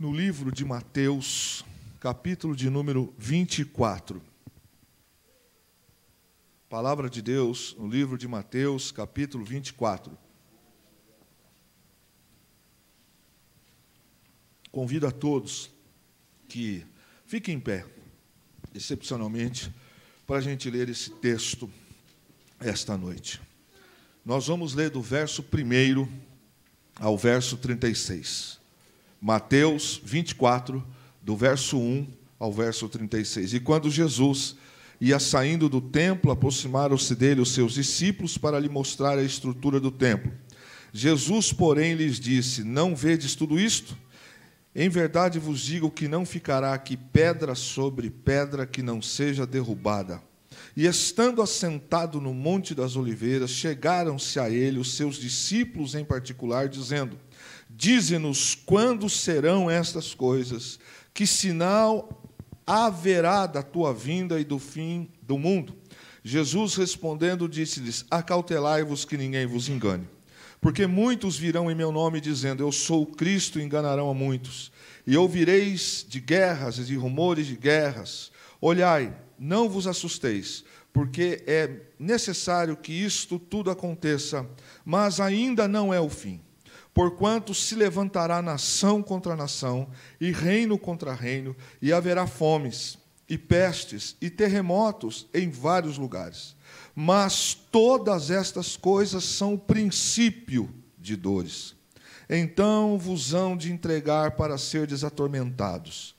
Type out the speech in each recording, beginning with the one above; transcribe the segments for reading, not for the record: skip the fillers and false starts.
no livro de Mateus, capítulo de número 24. Palavra de Deus, no livro de Mateus, capítulo 24. Convido a todos que fiquem em pé, excepcionalmente, para a gente ler esse texto esta noite. Nós vamos ler do verso 1 ao verso 36. Mateus 24, do verso 1 ao verso 36. E quando Jesus ia saindo do templo, aproximaram-se dele os seus discípulos para lhe mostrar a estrutura do templo. Jesus, porém, lhes disse: Não vedes tudo isto? Em verdade vos digo que não ficará aqui pedra sobre pedra que não seja derrubada. E estando assentado no Monte das Oliveiras, chegaram-se a ele os seus discípulos em particular, dizendo: Dize-nos quando serão estas coisas, que sinal haverá da tua vinda e do fim do mundo? Jesus respondendo disse-lhes: Acautelai-vos que ninguém vos engane. Porque muitos virão em meu nome dizendo: Eu sou o Cristo, e enganarão a muitos. E ouvireis de guerras e de rumores de guerras. Olhai, não vos assusteis, porque é necessário que isto tudo aconteça, mas ainda não é o fim. Porquanto se levantará nação contra nação, e reino contra reino, e haverá fomes, e pestes, e terremotos em vários lugares. Mas todas estas coisas são o princípio de dores. Então vos hão de entregar para serdes atormentados,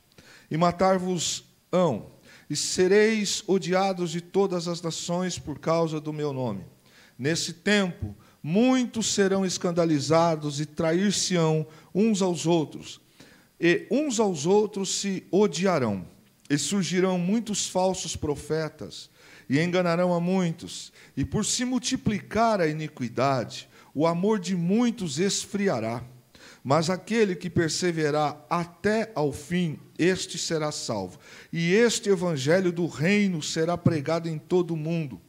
e matar-vos-ão, e sereis odiados de todas as nações por causa do meu nome. Nesse tempo, muitos serão escandalizados e trair-se-ão uns aos outros, e uns aos outros se odiarão, e surgirão muitos falsos profetas, e enganarão a muitos, e por se multiplicar a iniquidade, o amor de muitos esfriará. Mas aquele que perseverar até ao fim, este será salvo. E este evangelho do reino será pregado em todo o mundo,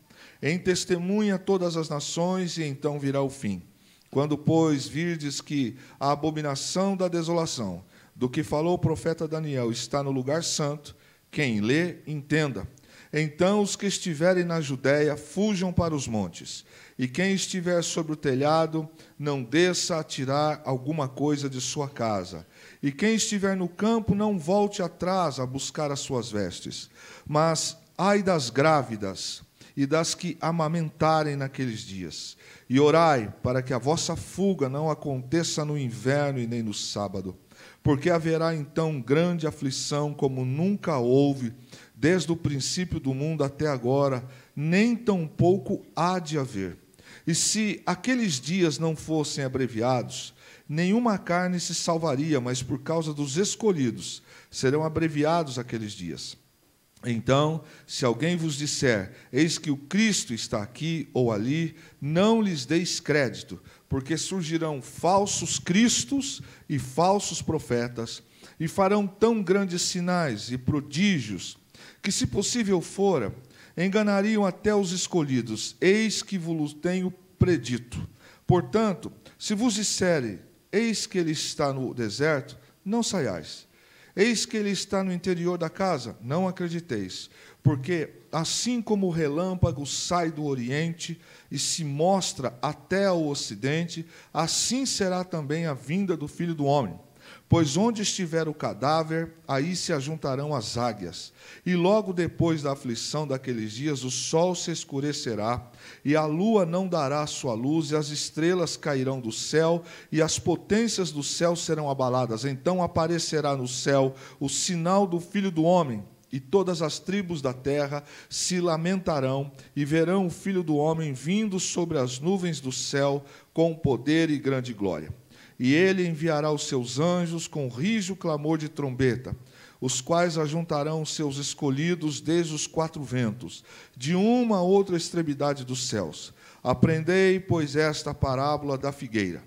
em testemunha a todas as nações, e então virá o fim. Quando, pois, virdes que a abominação da desolação, do que falou o profeta Daniel, está no lugar santo, quem lê, entenda. Então os que estiverem na Judéia fujam para os montes, e quem estiver sobre o telhado não desça a tirar alguma coisa de sua casa, e quem estiver no campo não volte atrás a buscar as suas vestes. Mas ai das grávidas e das que amamentarem naqueles dias, e orai para que a vossa fuga não aconteça no inverno e nem no sábado, porque haverá então grande aflição como nunca houve, desde o princípio do mundo até agora, nem tampouco há de haver. E se aqueles dias não fossem abreviados, nenhuma carne se salvaria, mas por causa dos escolhidos serão abreviados aqueles dias. Então, se alguém vos disser: Eis que o Cristo está aqui ou ali, não lhes deis crédito, porque surgirão falsos cristos e falsos profetas, e farão tão grandes sinais e prodígios, que, se possível fora, enganariam até os escolhidos. Eis que vos tenho predito. Portanto, se vos disserem: Eis que ele está no deserto, não saiais. Eis que ele está no interior da casa, não acrediteis. Porque, assim como o relâmpago sai do oriente e se mostra até ao ocidente, assim será também a vinda do Filho do Homem. Pois onde estiver o cadáver, aí se ajuntarão as águias. E logo depois da aflição daqueles dias, o sol se escurecerá, e a lua não dará sua luz, e as estrelas cairão do céu, e as potências do céu serão abaladas. Então aparecerá no céu o sinal do Filho do Homem, e todas as tribos da terra se lamentarão, e verão o Filho do Homem vindo sobre as nuvens do céu, com poder e grande glória. E ele enviará os seus anjos com rijo clamor de trombeta, os quais ajuntarão os seus escolhidos desde os quatro ventos, de uma a outra extremidade dos céus. Aprendei, pois, esta parábola da figueira.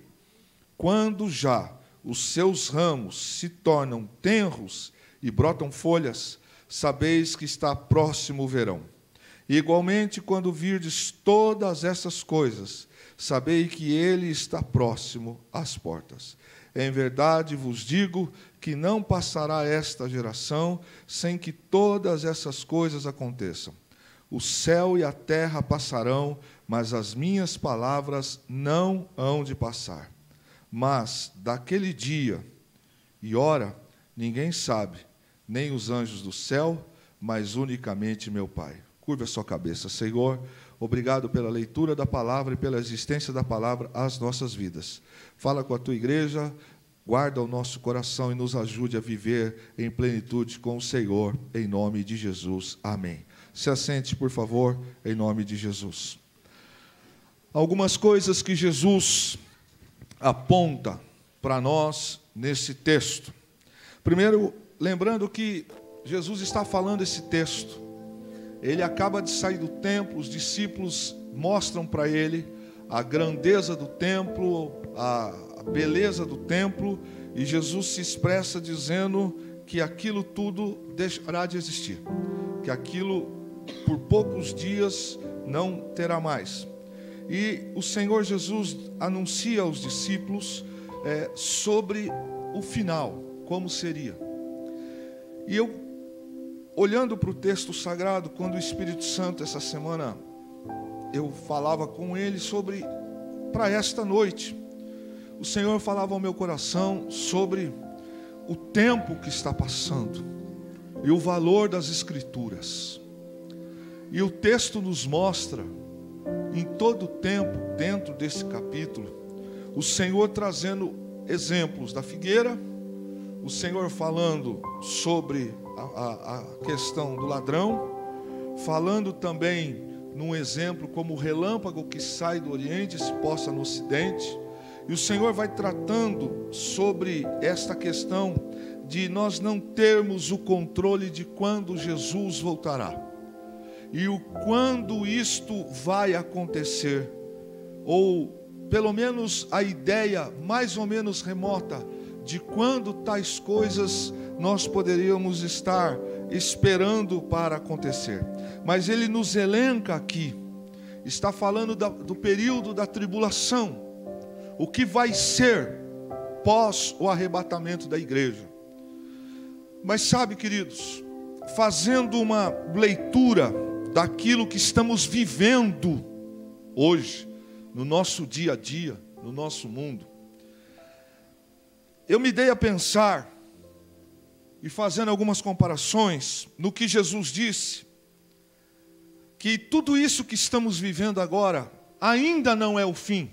Quando já os seus ramos se tornam tenros e brotam folhas, sabeis que está próximo o verão. E, igualmente, quando virdes todas essas coisas, sabei que ele está próximo às portas. Em verdade vos digo que não passará esta geração sem que todas essas coisas aconteçam. O céu e a terra passarão, mas as minhas palavras não hão de passar. Mas daquele dia e hora ninguém sabe, nem os anjos do céu, mas unicamente meu Pai. Curva a sua cabeça. Senhor, obrigado pela leitura da palavra e pela existência da palavra às nossas vidas. Fala com a tua igreja, guarda o nosso coração e nos ajude a viver em plenitude com o Senhor, em nome de Jesus. Amém. Se assente, por favor, em nome de Jesus. Algumas coisas que Jesus aponta para nós nesse texto. Primeiro, lembrando que Jesus está falando esse texto. Ele acaba de sair do templo, os discípulos mostram para ele a grandeza do templo, a beleza do templo, e Jesus se expressa dizendo que aquilo tudo deixará de existir, que aquilo por poucos dias não terá mais. E o Senhor Jesus anuncia aos discípulos sobre o final, como seria. E eu, olhando para o texto sagrado, quando o Espírito Santo, essa semana, eu falava com ele sobre, para esta noite, o Senhor falava ao meu coração sobre o tempo que está passando e o valor das Escrituras. E o texto nos mostra, em todo o tempo, dentro desse capítulo, o Senhor trazendo exemplos da figueira, o Senhor falando sobre a questão do ladrão, falando também num exemplo como o relâmpago que sai do Oriente e se posta no Ocidente, e o Senhor vai tratando sobre esta questão de nós não termos o controle de quando Jesus voltará, e o quando isto vai acontecer, ou pelo menos a ideia mais ou menos remota de quando tais coisas nós poderíamos estar esperando para acontecer. Mas ele nos elenca aqui, está falando do período da tribulação, o que vai ser pós o arrebatamento da igreja. Mas sabe, queridos, fazendo uma leitura daquilo que estamos vivendo hoje, no nosso dia a dia, no nosso mundo, eu me dei a pensar, e fazendo algumas comparações, no que Jesus disse, que tudo isso que estamos vivendo agora, ainda não é o fim.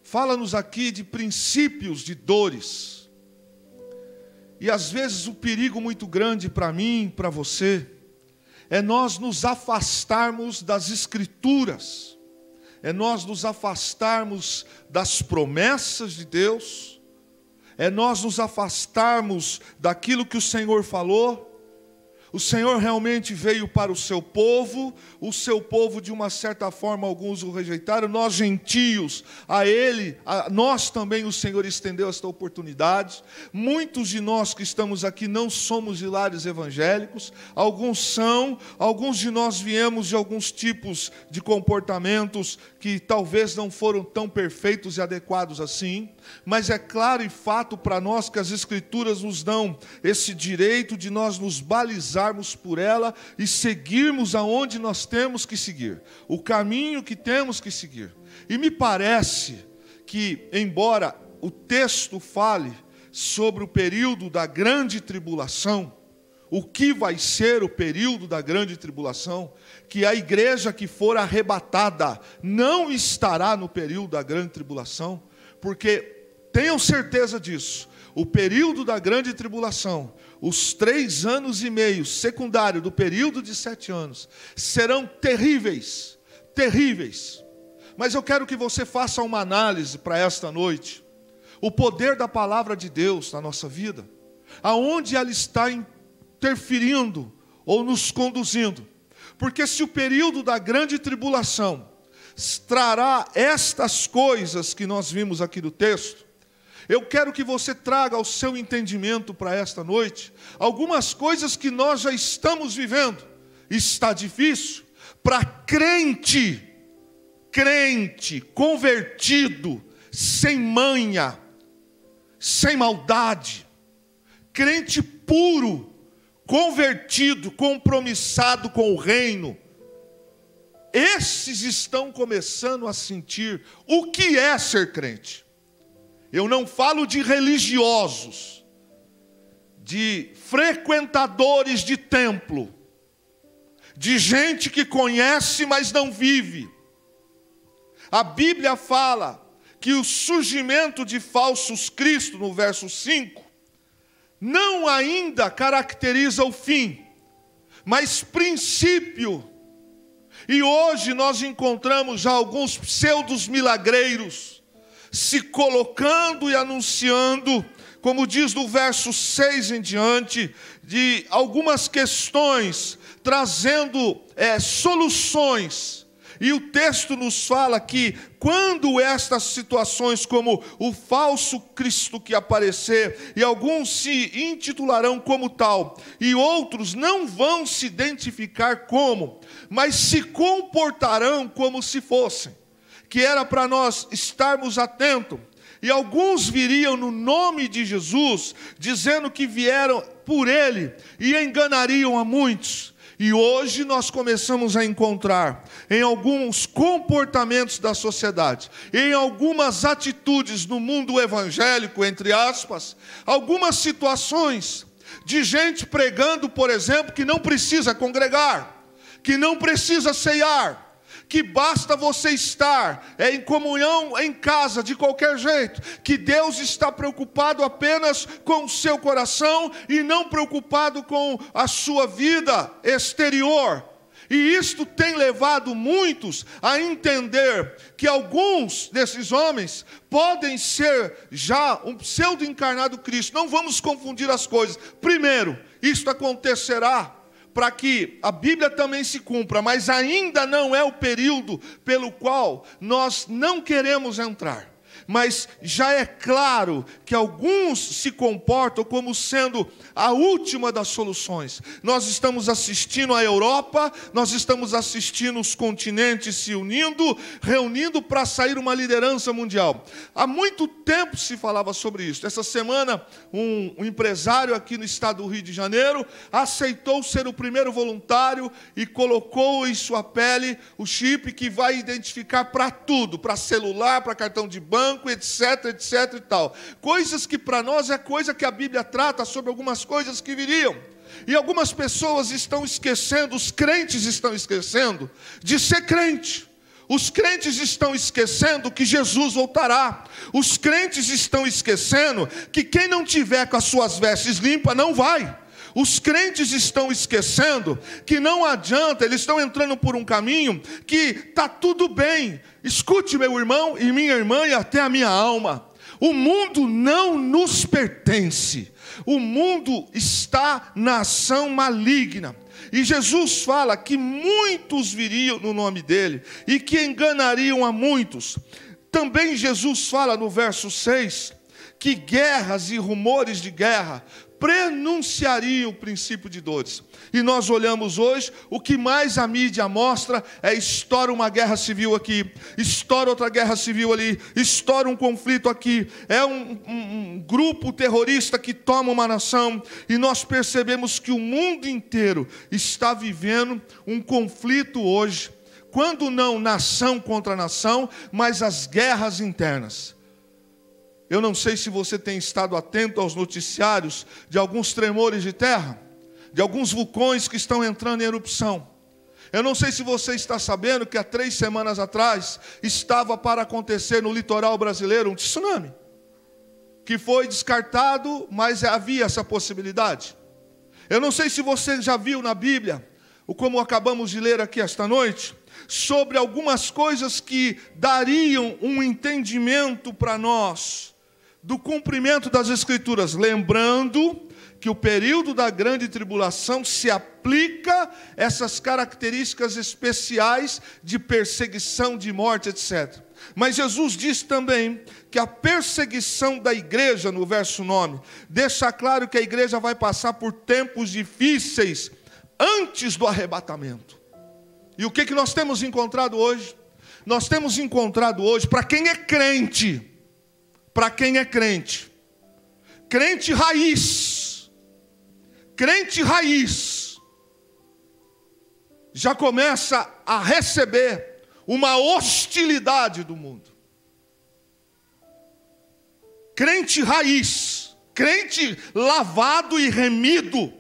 Fala-nos aqui de princípios de dores, e às vezes o perigo muito grande para mim, para você, é nós nos afastarmos das Escrituras, é nós nos afastarmos das promessas de Deus, é nós nos afastarmos daquilo que o Senhor falou. O Senhor realmente veio para o seu povo de uma certa forma alguns o rejeitaram, nós gentios, a nós também o Senhor estendeu esta oportunidade. Muitos de nós que estamos aqui não somos de lares evangélicos, alguns de nós viemos de alguns tipos de comportamentos que talvez não foram tão perfeitos e adequados assim, mas é claro e fato para nós que as Escrituras nos dão esse direito de nós nos balizarmos por ela e seguirmos aonde nós temos que seguir, o caminho que temos que seguir. E me parece que, embora o texto fale sobre o período da grande tribulação, o que vai ser o período da grande tribulação, que a igreja que for arrebatada não estará no período da grande tribulação, porque tenham certeza disso, o período da grande tribulação, os 3 anos e meio secundário do período de 7 anos, serão terríveis, terríveis. Mas eu quero que você faça uma análise para esta noite, o poder da palavra de Deus na nossa vida, aonde ela está interferindo ou nos conduzindo. Porque se o período da grande tribulação trará estas coisas que nós vimos aqui no texto, eu quero que você traga ao seu entendimento para esta noite algumas coisas que nós já estamos vivendo. Está difícil para crente, convertido, sem manha, sem maldade, crente puro, convertido, compromissado com o reino, esses estão começando a sentir o que é ser crente. Eu não falo de religiosos, de frequentadores de templo, de gente que conhece, mas não vive. A Bíblia fala que o surgimento de falsos cristos, no verso 5, não ainda caracteriza o fim, mas princípio. E hoje nós encontramos já alguns pseudos milagreiros se colocando e anunciando, como diz no verso 6 em diante, de algumas questões, trazendo soluções. E o texto nos fala que quando estas situações, como o falso Cristo que aparecer, e alguns se intitularão como tal, e outros não vão se identificar como, mas se comportarão como se fossem, que era para nós estarmos atentos. E alguns viriam no nome de Jesus, dizendo que vieram por ele, e enganariam a muitos. E hoje nós começamos a encontrar em alguns comportamentos da sociedade, em algumas atitudes no mundo evangélico, entre aspas, algumas situações de gente pregando, por exemplo, que não precisa congregar, que não precisa ceiar, que basta você estar em comunhão em casa de qualquer jeito, que Deus está preocupado apenas com o seu coração e não preocupado com a sua vida exterior. E isto tem levado muitos a entender que alguns desses homens podem ser já um pseudo-encarnado Cristo. Não vamos confundir as coisas. Primeiro, isto acontecerá para que a Bíblia também se cumpra, mas ainda não é o período pelo qual nós não queremos entrar. Mas já é claro que alguns se comportam como sendo a última das soluções. Nós estamos assistindo a Europa, nós estamos assistindo os continentes se unindo, reunindo para sair uma liderança mundial. Há muito tempo se falava sobre isso. Essa semana, um empresário aqui no estado do Rio de Janeiro aceitou ser o primeiro voluntário e colocou em sua pele o chip que vai identificar para tudo, para celular, para cartão de banco, etc, etc e tal. Coisas que para nós é coisa que a Bíblia trata sobre algumas coisas que viriam. E algumas pessoas estão esquecendo, os crentes estão esquecendo de ser crente. Os crentes estão esquecendo que Jesus voltará. Os crentes estão esquecendo que quem não tiver com as suas vestes limpas não vai. Os crentes estão esquecendo que não adianta, eles estão entrando por um caminho que está tudo bem. Escute, meu irmão e minha irmã, e até a minha alma. O mundo não nos pertence. O mundo está na ação maligna. E Jesus fala que muitos viriam no nome dele e que enganariam a muitos. Também Jesus fala no verso 6 que guerras e rumores de guerra prenunciariam o princípio de dores. E nós olhamos hoje, o que mais a mídia mostra é estoura uma guerra civil aqui, estoura outra guerra civil ali, estoura um conflito aqui, é um grupo terrorista que toma uma nação, e nós percebemos que o mundo inteiro está vivendo um conflito hoje, quando não nação contra nação, mas as guerras internas. Eu não sei se você tem estado atento aos noticiários de alguns tremores de terra, de alguns vulcões que estão entrando em erupção. Eu não sei se você está sabendo que há 3 semanas atrás estava para acontecer no litoral brasileiro um tsunami, que foi descartado, mas havia essa possibilidade. Eu não sei se você já viu na Bíblia, ou como acabamos de ler aqui esta noite, sobre algumas coisas que dariam um entendimento para nós do cumprimento das Escrituras, lembrando que o período da grande tribulação se aplica essas características especiais de perseguição, de morte, etc. Mas Jesus diz também que a perseguição da igreja, no verso 9, deixa claro que a igreja vai passar por tempos difíceis antes do arrebatamento. E o que nós temos encontrado hoje? Nós temos encontrado hoje, para quem é crente, crente raiz, crente raiz já começa a receber uma hostilidade do mundo. Crente raiz, crente lavado e remido,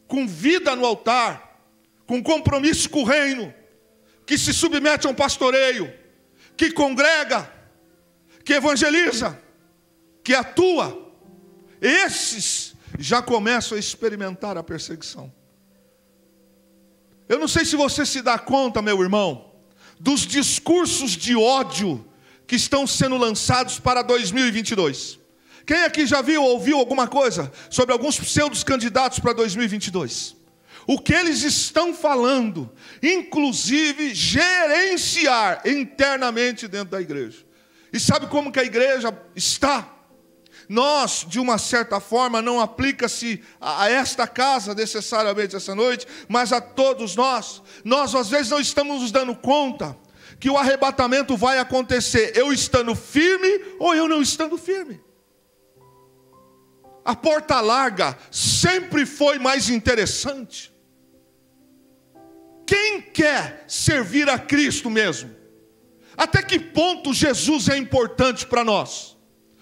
com vida no altar, com compromisso com o reino, que se submete a um pastoreio, que congrega, que evangeliza, que atua, esses já começam a experimentar a perseguição. Eu não sei se você se dá conta, meu irmão, dos discursos de ódio que estão sendo lançados para 2022. Quem aqui já viu ou ouviu alguma coisa sobre alguns pseudos candidatos para 2022? O que eles estão falando, inclusive gerenciar internamente dentro da igreja. E sabe como que a igreja está? Nós, de uma certa forma, não aplica-se a esta casa necessariamente essa noite, mas a todos nós. Nós às vezes não estamos nos dando conta que o arrebatamento vai acontecer, eu estando firme ou eu não estando firme. A porta larga sempre foi mais interessante. Quem quer servir a Cristo mesmo? Até que ponto Jesus é importante para nós?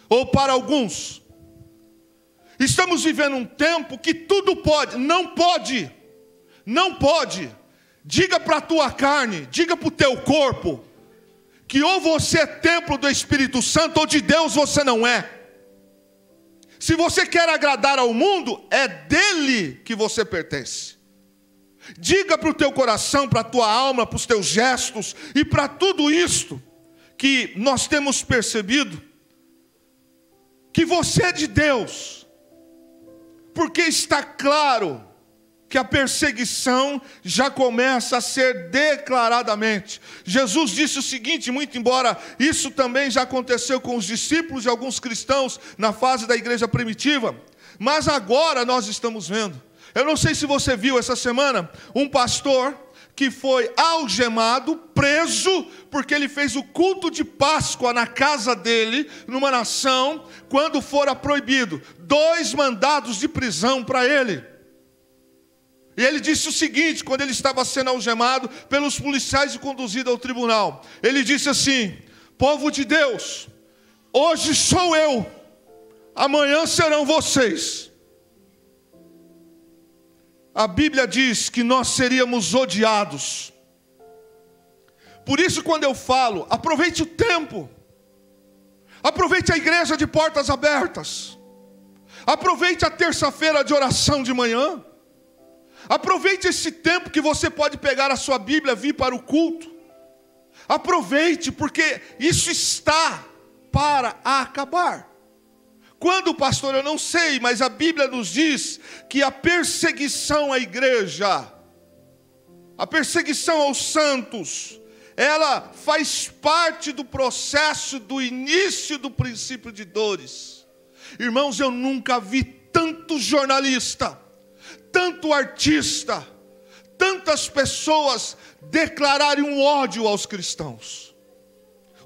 Ou para alguns? Estamos vivendo um tempo que tudo pode, não pode. Diga para a tua carne, diga para o teu corpo, que ou você é templo do Espírito Santo, ou de Deus você não é. Se você quer agradar ao mundo, é dele que você pertence. Diga para o teu coração, para a tua alma, para os teus gestos, e para tudo isto que nós temos percebido, que você é de Deus, porque está claro que a perseguição já começa a ser declaradamente. Jesus disse o seguinte, muito embora isso também já aconteceu com os discípulos e alguns cristãos na fase da igreja primitiva, mas agora nós estamos vendo. Eu não sei se você viu essa semana um pastor que foi algemado, preso, porque ele fez o culto de Páscoa na casa dele, numa nação, quando fora proibido. 2 mandados de prisão para ele. E ele disse o seguinte, quando ele estava sendo algemado pelos policiais e conduzido ao tribunal. Ele disse assim: povo de Deus, hoje sou eu, amanhã serão vocês. A Bíblia diz que nós seríamos odiados. Por isso, quando eu falo, aproveite o tempo. Aproveite a igreja de portas abertas. Aproveite a terça-feira de oração de manhã. Aproveite esse tempo que você pode pegar a sua Bíblia e vir para o culto. Aproveite, porque isso está para acabar. Quando, pastor, eu não sei, mas a Bíblia nos diz que a perseguição à igreja, a perseguição aos santos, ela faz parte do processo do início do princípio de dores. Irmãos, eu nunca vi tanto jornalista, tanto artista, tantas pessoas declararem um ódio aos cristãos.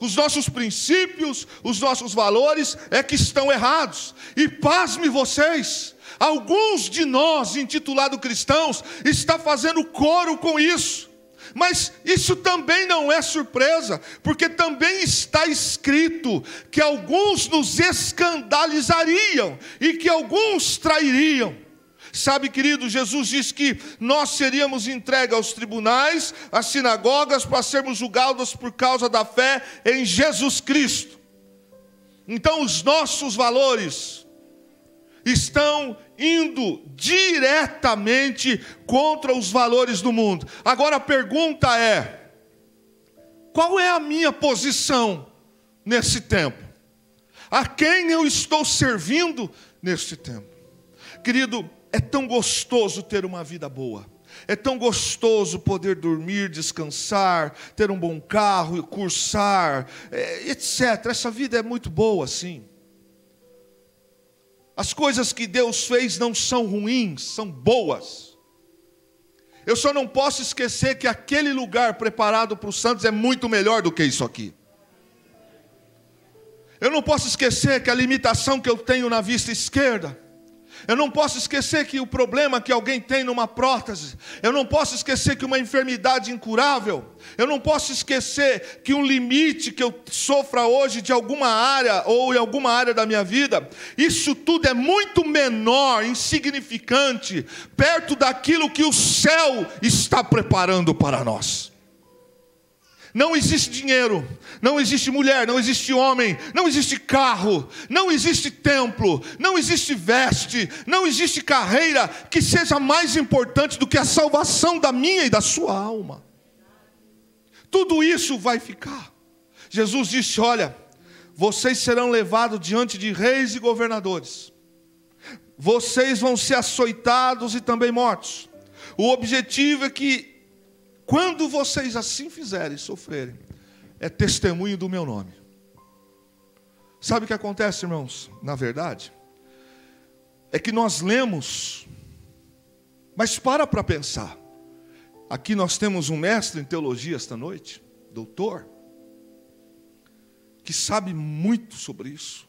Os nossos princípios, os nossos valores é que estão errados. E pasme vocês, alguns de nós, intitulados cristãos, está fazendo coro com isso. Mas isso também não é surpresa, porque também está escrito que alguns nos escandalizariam e que alguns trairiam. Sabe, querido, Jesus disse que nós seríamos entregues aos tribunais, às sinagogas, para sermos julgados por causa da fé em Jesus Cristo. Então os nossos valores estão indo diretamente contra os valores do mundo. Agora a pergunta é: qual é a minha posição nesse tempo? A quem eu estou servindo neste tempo? Querido, é tão gostoso ter uma vida boa. É tão gostoso poder dormir, descansar, ter um bom carro, cursar, etc. Essa vida é muito boa, sim. As coisas que Deus fez não são ruins, são boas. Eu só não posso esquecer que aquele lugar preparado para os santos é muito melhor do que isso aqui. Eu não posso esquecer que a limitação que eu tenho na vista esquerda Eu não posso esquecer que o problema que alguém tem numa prótese, eu não posso esquecer que uma enfermidade incurável, eu não posso esquecer que um limite que eu sofra hoje de alguma área ou em alguma área da minha vida, isso tudo é muito menor, insignificante, perto daquilo que o céu está preparando para nós. Não existe dinheiro, não existe mulher, não existe homem, não existe carro, não existe templo, não existe veste, não existe carreira que seja mais importante do que a salvação da minha e da sua alma. Tudo isso vai ficar. Jesus disse: olha, vocês serão levados diante de reis e governadores, vocês vão ser açoitados e também mortos. O objetivo é que, quando vocês assim fizerem, sofrerem, é testemunho do meu nome. Sabe o que acontece, irmãos? Na verdade, é que nós lemos, mas para pensar. Aqui nós temos um mestre em teologia esta noite, doutor, que sabe muito sobre isso.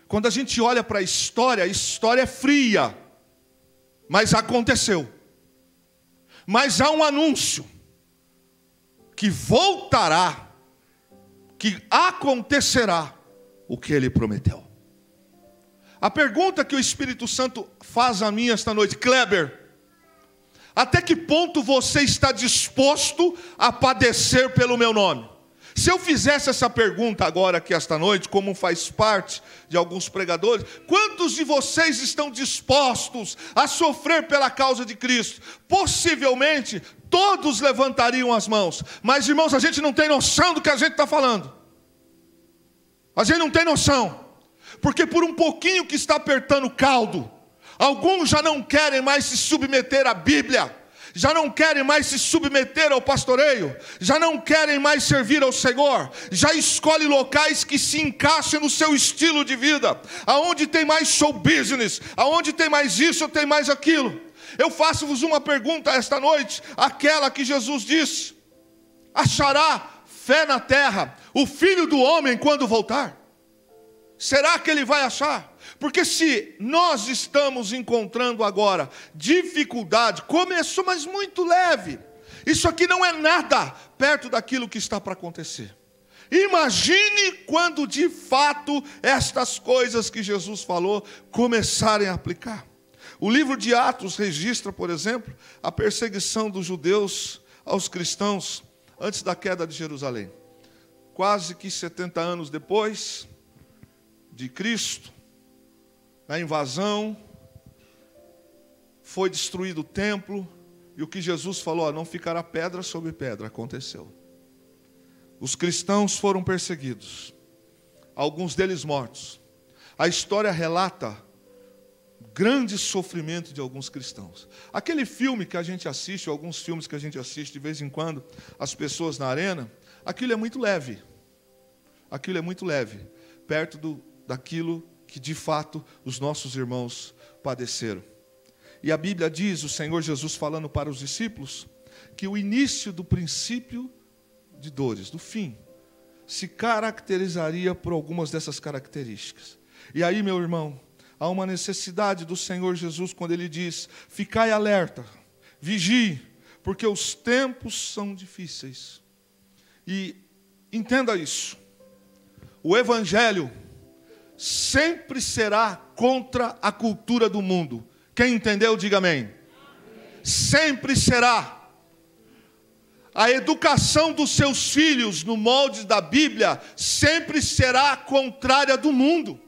Quando a gente olha para a história é fria, mas aconteceu. Mas há um anúncio que voltará, que acontecerá o que ele prometeu. A pergunta que o Espírito Santo faz a mim esta noite: Kleber, até que ponto você está disposto a padecer pelo meu nome? Se eu fizesse essa pergunta agora aqui esta noite, como faz parte de alguns pregadores, quantos de vocês estão dispostos a sofrer pela causa de Cristo? Possivelmente todos levantariam as mãos. Mas, irmãos, a gente não tem noção do que a gente está falando. A gente não tem noção. Porque por um pouquinho que está apertando o caldo, alguns já não querem mais se submeter à Bíblia, já não querem mais se submeter ao pastoreio, já não querem mais servir ao Senhor, já escolhe locais que se encaixem no seu estilo de vida, aonde tem mais show business, aonde tem mais isso ou tem mais aquilo. Eu faço-vos uma pergunta esta noite, aquela que Jesus disse: achará fé na terra o Filho do Homem quando voltar? Será que ele vai achar? Porque se nós estamos encontrando agora dificuldade, começou, mas muito leve, isso aqui não é nada perto daquilo que está para acontecer. Imagine quando de fato estas coisas que Jesus falou começarem a aplicar. O livro de Atos registra, por exemplo, a perseguição dos judeus aos cristãos antes da queda de Jerusalém. Quase que 70 anos depois de Cristo, a invasão, foi destruído o templo, e o que Jesus falou: não ficará pedra sobre pedra, aconteceu. Os cristãos foram perseguidos, alguns deles mortos. A história relata grande sofrimento de alguns cristãos. Aquele filme que a gente assiste, alguns filmes que a gente assiste de vez em quando, as pessoas na arena, aquilo é muito leve. Aquilo é muito leve, perto daquilo que de fato os nossos irmãos padeceram. E a Bíblia diz, o Senhor Jesus falando para os discípulos, que o início do princípio de dores, do fim, se caracterizaria por algumas dessas características. E aí, meu irmão, há uma necessidade do Senhor Jesus quando Ele diz: ficai alerta, vigie, porque os tempos são difíceis. E entenda isso, o Evangelho sempre será contra a cultura do mundo. Quem entendeu, diga amém. Sempre será. A educação dos seus filhos no molde da Bíblia sempre será contrária do mundo.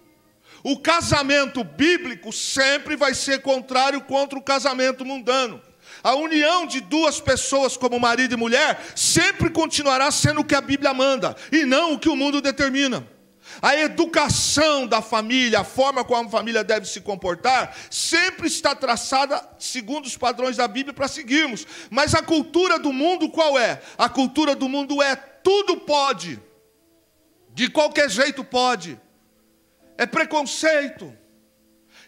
O casamento bíblico sempre vai ser contrário contra o casamento mundano. A união de duas pessoas como marido e mulher sempre continuará sendo o que a Bíblia manda e não o que o mundo determina. A educação da família, a forma como a família deve se comportar, sempre está traçada segundo os padrões da Bíblia para seguirmos. Mas a cultura do mundo qual é? A cultura do mundo é: tudo pode, de qualquer jeito pode, é preconceito.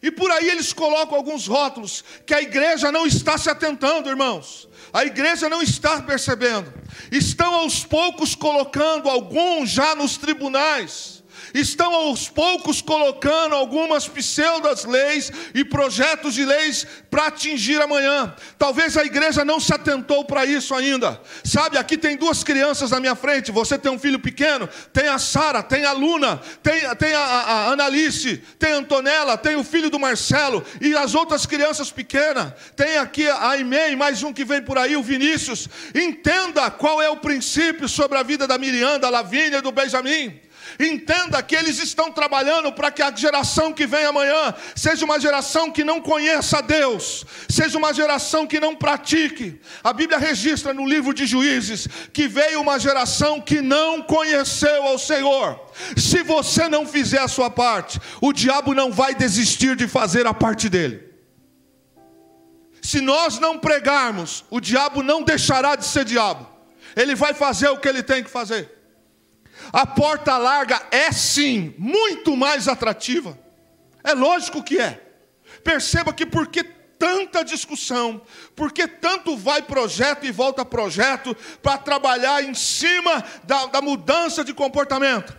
E por aí eles colocam alguns rótulos que a igreja não está se atentando, irmãos. A igreja não está percebendo. Estão aos poucos colocando alguns já nos tribunais. estão aos poucos colocando algumas pseudas leis e projetos de leis para atingir amanhã. Talvez a igreja não se atentou para isso ainda. Sabe, aqui tem duas crianças na minha frente. Você tem um filho pequeno, tem a Sara, tem a Luna, tem a Analice, tem a Antonella, tem o filho do Marcelo e as outras crianças pequenas. Tem aqui a Aimee, mais um que vem por aí, o Vinícius. Entenda qual é o princípio sobre a vida da Miriam, da Lavínia e do Benjamin. Entenda que eles estão trabalhando para que a geração que vem amanhã seja uma geração que não conheça a Deus, seja uma geração que não pratique. A Bíblia registra no livro de Juízes que veio uma geração que não conheceu ao Senhor. Se você não fizer a sua parte, o diabo não vai desistir de fazer a parte dele. Se nós não pregarmos, o diabo não deixará de ser diabo. Ele vai fazer o que ele tem que fazer. A porta larga é sim muito mais atrativa. É lógico que é. Perceba que por que tanta discussão, por que tanto vai projeto e volta projeto para trabalhar em cima da mudança de comportamento?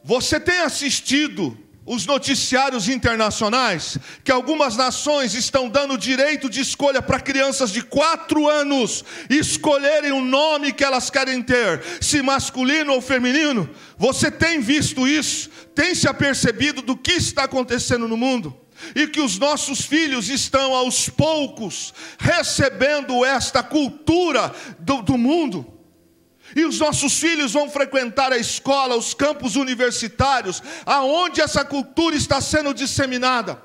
Você tem assistido os noticiários internacionais, que algumas nações estão dando direito de escolha para crianças de 4 anos escolherem o nome que elas querem ter, se masculino ou feminino? Você tem visto isso? Tem se apercebido do que está acontecendo no mundo? E que os nossos filhos estão aos poucos recebendo esta cultura do mundo? E os nossos filhos vão frequentar a escola, os campos universitários, aonde essa cultura está sendo disseminada.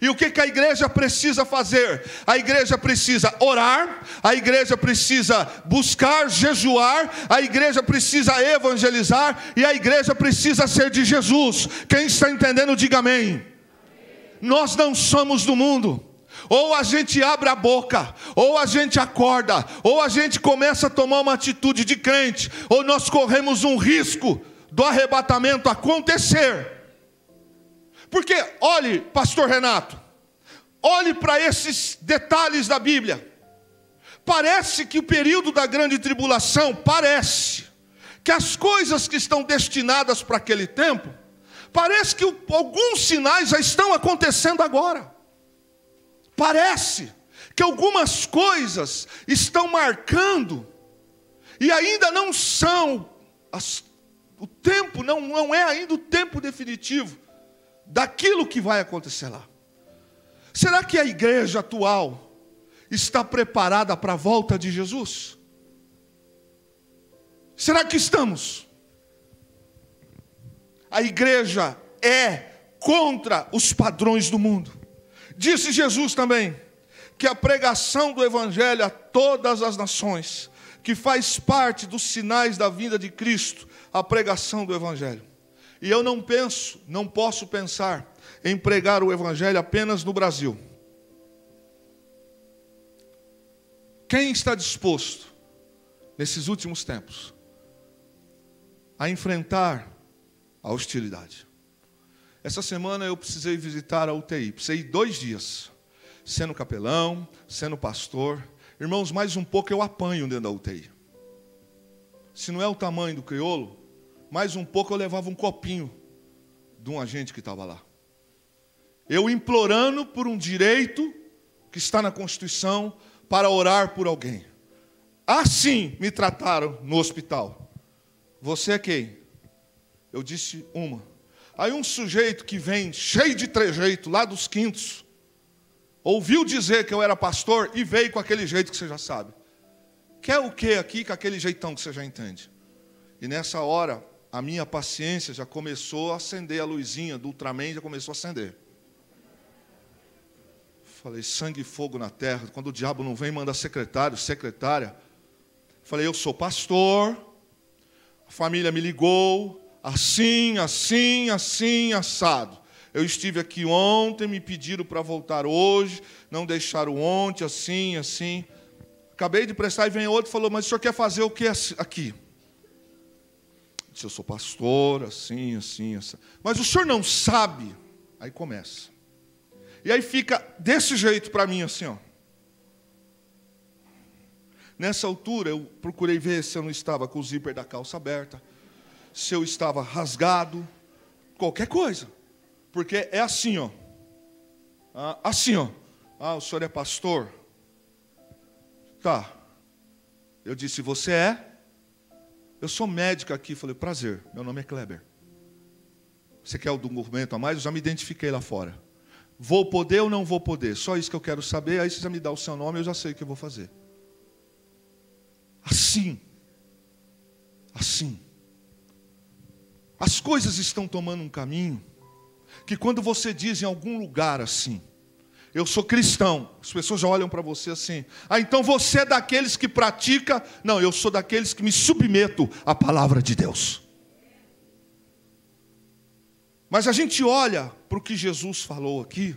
E o que a igreja precisa fazer? A igreja precisa orar, a igreja precisa buscar, jejuar, a igreja precisa evangelizar, e a igreja precisa ser de Jesus. Quem está entendendo, diga amém. Nós não somos do mundo. Ou a gente abre a boca, ou a gente acorda, ou a gente começa a tomar uma atitude de crente, ou nós corremos um risco do arrebatamento acontecer. Porque, olhe, pastor Renato, olhe para esses detalhes da Bíblia. Parece que o período da grande tribulação, parece que as coisas que estão destinadas para aquele tempo, parece que alguns sinais já estão acontecendo agora. Parece que algumas coisas estão marcando e ainda não são, o tempo não é ainda o tempo definitivo daquilo que vai acontecer lá. Será que a igreja atual está preparada para a volta de Jesus? Será que estamos? A igreja é contra os padrões do mundo. Disse Jesus também que a pregação do Evangelho a todas as nações, que faz parte dos sinais da vinda de Cristo, a pregação do Evangelho. E eu não posso pensar em pregar o Evangelho apenas no Brasil. Quem está disposto, nesses últimos tempos, a enfrentar a hostilidade? Essa semana eu precisei visitar a UTI, precisei ir 2 dias, sendo capelão, sendo pastor. Irmãos, mais um pouco eu apanho dentro da UTI. Se não é o tamanho do crioulo, mais um pouco eu levava um copinho de um agente que estava lá. Eu implorando por um direito que está na Constituição para orar por alguém. Assim me trataram no hospital. Você é quem? Eu disse uma. Aí um sujeito que vem cheio de trejeito, lá dos Quintos, ouviu dizer que eu era pastor e veio com aquele jeito que você já sabe. Quer o que aqui com aquele jeitão que você já entende? E nessa hora, a minha paciência já começou a acender, a luzinha do Ultraman já começou a acender. Falei, sangue e fogo na terra, quando o diabo não vem, manda secretário, secretária. Falei, eu sou pastor, a família me ligou, assim, assado. Eu estive aqui ontem, me pediram para voltar hoje, não deixaram ontem, assim. Acabei de prestar e vem outro e falou, mas o senhor quer fazer o que aqui? Eu disse, eu sou pastor, assim. Mas o senhor não sabe? Aí começa. E aí fica desse jeito para mim, assim, ó. Nessa altura, eu procurei ver se eu não estava com o zíper da calça aberta. se eu estava rasgado, qualquer coisa. Porque é assim, ó. Assim, ó. O senhor é pastor? Tá. Eu disse, você é? Eu sou médico aqui. Falei, prazer, meu nome é Kleber. Você quer o documento a mais? Eu já me identifiquei lá fora. Vou poder ou não vou poder? Só isso que eu quero saber. Aí você já me dá o seu nome, eu já sei o que eu vou fazer. Assim. Assim. As coisas estão tomando um caminho que quando você diz em algum lugar assim, eu sou cristão, as pessoas já olham para você assim, então você é daqueles que pratica. Não, eu sou daqueles que me submeto à palavra de Deus. Mas a gente olha para o que Jesus falou aqui,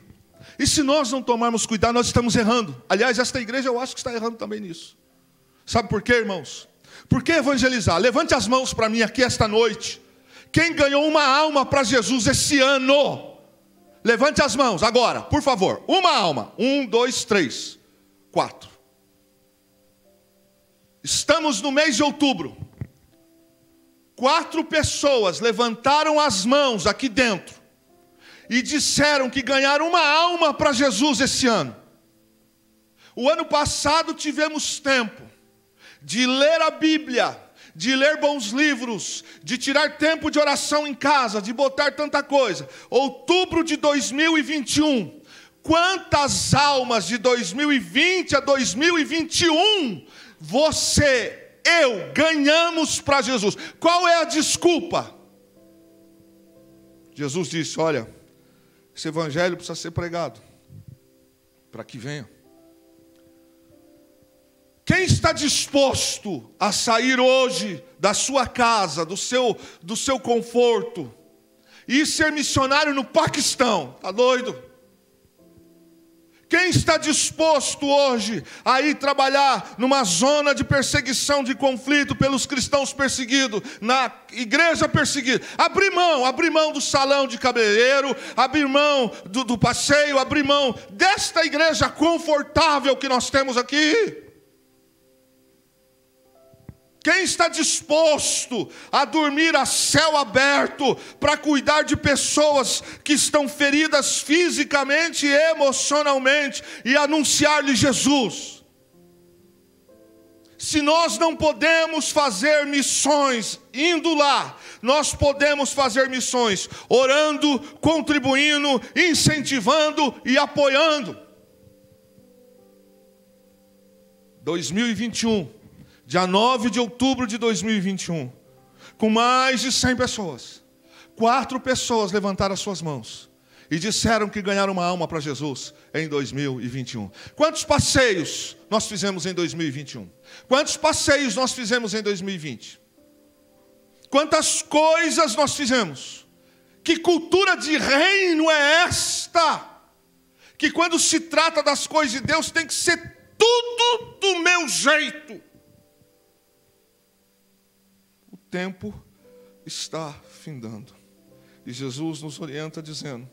e se nós não tomarmos cuidado, nós estamos errando. Aliás, esta igreja eu acho que está errando também nisso. Sabe por quê, irmãos? Por que evangelizar? Levante as mãos para mim aqui esta noite. Quem ganhou uma alma para Jesus esse ano? Levante as mãos agora, por favor. Uma alma. 1, 2, 3, 4. Estamos no mês de outubro. 4 pessoas levantaram as mãos aqui dentro e disseram que ganharam uma alma para Jesus esse ano. O ano passado tivemos tempo de ler a Bíblia, de ler bons livros, de tirar tempo de oração em casa, de botar tanta coisa. Outubro de 2021. Quantas almas de 2020 a 2021 eu ganhamos para Jesus? Qual é a desculpa? Jesus disse, olha, esse evangelho precisa ser pregado, para que venha. Quem está disposto a sair hoje da sua casa, do seu conforto, e ser missionário no Paquistão? Está doido? Quem está disposto hoje a ir trabalhar numa zona de perseguição, de conflito pelos cristãos perseguidos, na igreja perseguida? Abrir mão do salão de cabeleireiro, abrir mão do passeio, abrir mão desta igreja confortável que nós temos aqui? Quem está disposto a dormir a céu aberto para cuidar de pessoas que estão feridas fisicamente e emocionalmente e anunciar-lhe Jesus? Se nós não podemos fazer missões indo lá, nós podemos fazer missões orando, contribuindo, incentivando e apoiando. 2021. Dia 9 de outubro de 2021, com mais de 100 pessoas, 4 pessoas levantaram as suas mãos e disseram que ganharam uma alma para Jesus em 2021. Quantos passeios nós fizemos em 2021? Quantos passeios nós fizemos em 2020? Quantas coisas nós fizemos? Que cultura de reino é esta? Que quando se trata das coisas de Deus tem que ser tudo do meu jeito. O tempo está findando. E Jesus nos orienta dizendo,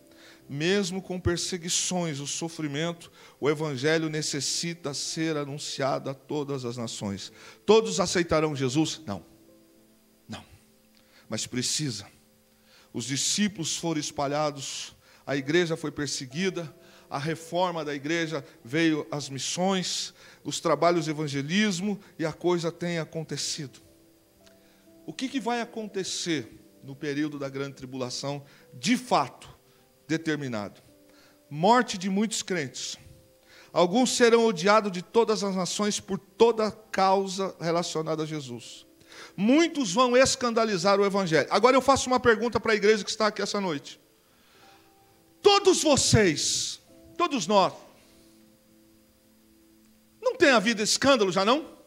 mesmo com perseguições, o sofrimento, o evangelho necessita ser anunciado a todas as nações. Todos aceitarão Jesus? Não. Mas precisa. Os discípulos foram espalhados, a igreja foi perseguida, a reforma da igreja veio as missões, os trabalhos de evangelismo, e a coisa tem acontecido. O que vai acontecer no período da grande tribulação, de fato, determinado? Morte de muitos crentes. Alguns serão odiados de todas as nações por toda causa relacionada a Jesus. Muitos vão escandalizar o evangelho. Agora eu faço uma pergunta para a igreja que está aqui essa noite. Todos vocês, todos nós, não tem havido escândalo já não?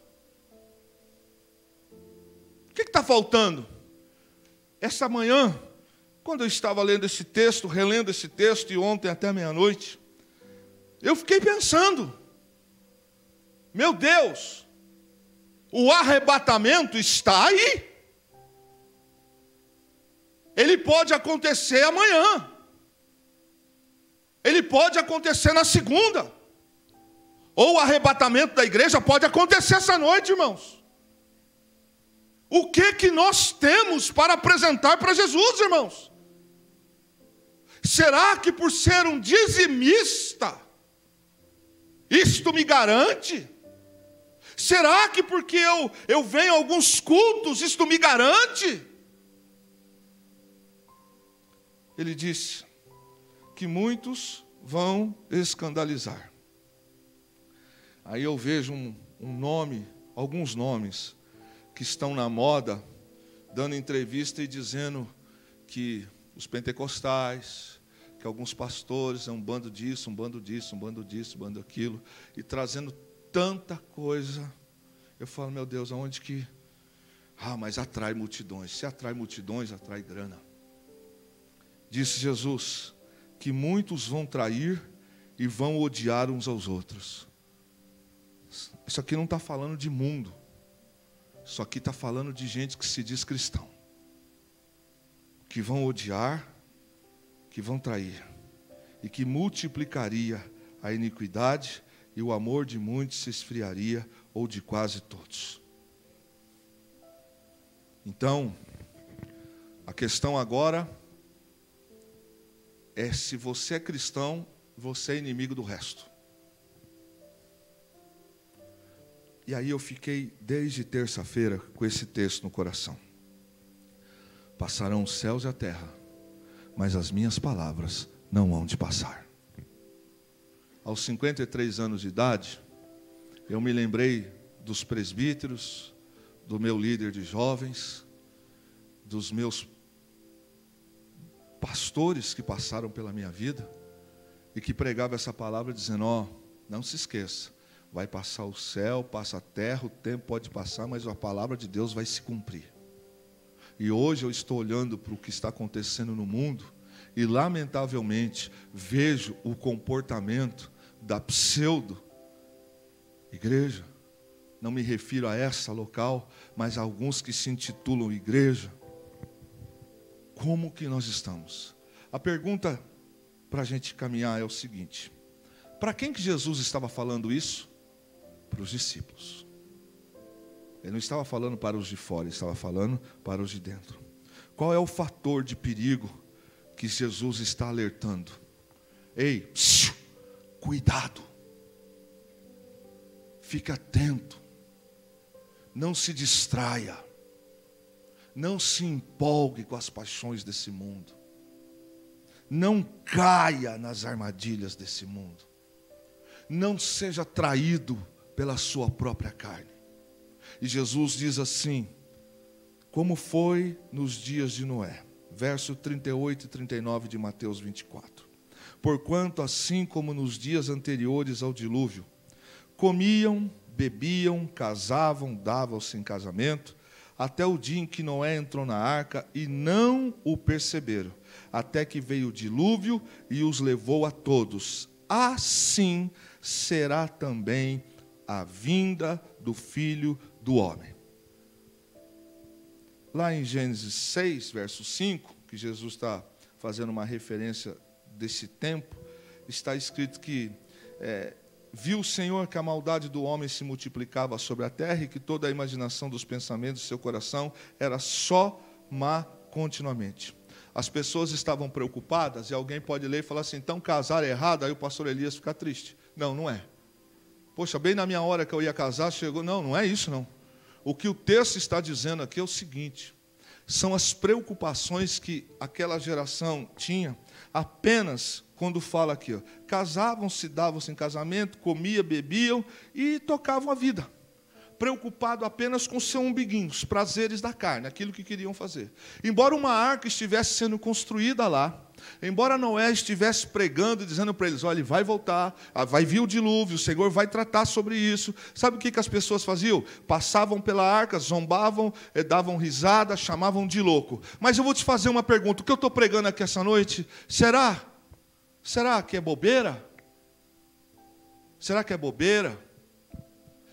O que está faltando? Essa manhã, quando eu estava lendo esse texto, relendo esse texto, e ontem até meia-noite, eu fiquei pensando, meu Deus, o arrebatamento está aí. Ele pode acontecer amanhã. Ele pode acontecer na segunda. Ou o arrebatamento da igreja pode acontecer essa noite, irmãos. O que nós temos para apresentar para Jesus, irmãos? Será que por ser um dizimista, isto me garante? Será que porque eu venho a alguns cultos, isto me garante? Ele disse que muitos vão escandalizar. Aí eu vejo um nome, alguns nomes, que estão na moda, dando entrevista e dizendo que os pentecostais, que alguns pastores é um bando disso, um bando disso, um bando disso, um bando daquilo, e trazendo tanta coisa. Eu falo, meu Deus, aonde que... mas atrai multidões. Se atrai multidões, atrai grana. Disse Jesus que muitos vão trair e vão odiar uns aos outros. Isso aqui não está falando de mundo. Isso aqui está falando de gente que se diz cristão. Que vão odiar, que vão trair. E que multiplicaria a iniquidade e o amor de muitos se esfriaria, ou de quase todos. Então, a questão agora é se você é cristão, você é inimigo do resto. E aí eu fiquei desde terça-feira com esse texto no coração. Passarão os céus e a terra, mas as minhas palavras não hão de passar. Aos 53 anos de idade, eu me lembrei dos presbíteros, do meu líder de jovens, dos meus pastores que passaram pela minha vida e que pregavam essa palavra dizendo, não se esqueça, vai passar o céu, passa a terra, o tempo pode passar, mas a palavra de Deus vai se cumprir. E hoje eu estou olhando para o que está acontecendo no mundo e lamentavelmente vejo o comportamento da pseudo-igreja. Não me refiro a essa local, mas a alguns que se intitulam igreja. Como que nós estamos? A pergunta para a gente caminhar é o seguinte: para quem que Jesus estava falando isso? Para os discípulos. Ele não estava falando para os de fora, ele estava falando para os de dentro. Qual é o fator de perigo que Jesus está alertando? Ei, cuidado. Fique atento. Não se distraia. Não se empolgue com as paixões desse mundo. Não caia nas armadilhas desse mundo. Não seja traído pela sua própria carne. E Jesus diz assim, como foi nos dias de Noé. Verso 38 e 39 de Mateus 24. Porquanto assim como nos dias anteriores ao dilúvio, comiam, bebiam, casavam, davam-se em casamento, até o dia em que Noé entrou na arca e não o perceberam, até que veio o dilúvio e os levou a todos. Assim será também a vinda do Filho do Homem. Lá em Gênesis 6, verso 5, que Jesus está fazendo uma referência desse tempo, está escrito que viu o Senhor que a maldade do homem se multiplicava sobre a terra e que toda a imaginação dos pensamentos do seu coração era só má continuamente. As pessoas estavam preocupadas e alguém pode ler e falar assim, então casar é errado, aí o pastor Elias fica triste. Não, não é. Poxa, bem na minha hora que eu ia casar, chegou... Não, não é isso não. O que o texto está dizendo aqui é o seguinte, são as preocupações que aquela geração tinha apenas quando fala aqui, casavam-se, davam-se em casamento, comiam, bebiam e tocavam a vida. Preocupado apenas com seu umbiguinho, os prazeres da carne, aquilo que queriam fazer. Embora uma arca estivesse sendo construída lá, embora Noé estivesse pregando e dizendo para eles, olha, ele vai voltar, vai vir o dilúvio, o Senhor vai tratar sobre isso. Sabe o que as pessoas faziam? Passavam pela arca, zombavam, davam risada, chamavam de louco. Mas eu vou te fazer uma pergunta, o que eu estou pregando aqui essa noite, será que é bobeira? Será que é bobeira?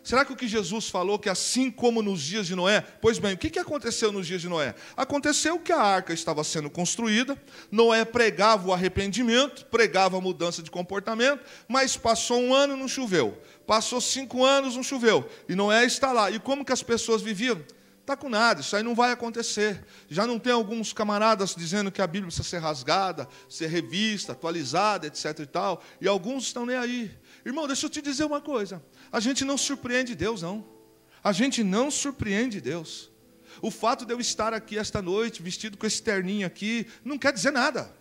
Será que o que Jesus falou, que assim como nos dias de Noé... Pois bem, o que aconteceu nos dias de Noé? Aconteceu que a arca estava sendo construída, Noé pregava o arrependimento, pregava a mudança de comportamento, mas passou 1 ano, não choveu. Passou 5 anos, não choveu. E Noé está lá. E como que as pessoas viviam? Está com nada, isso aí não vai acontecer. Já não tem alguns camaradas dizendo que a Bíblia precisa ser rasgada, ser revista, atualizada, etc. e tal, e alguns estão nem aí. Irmão, deixa eu te dizer uma coisa, a gente não surpreende Deus, não. A gente não surpreende Deus. O fato de eu estar aqui esta noite, vestido com esse terninho aqui, não quer dizer nada.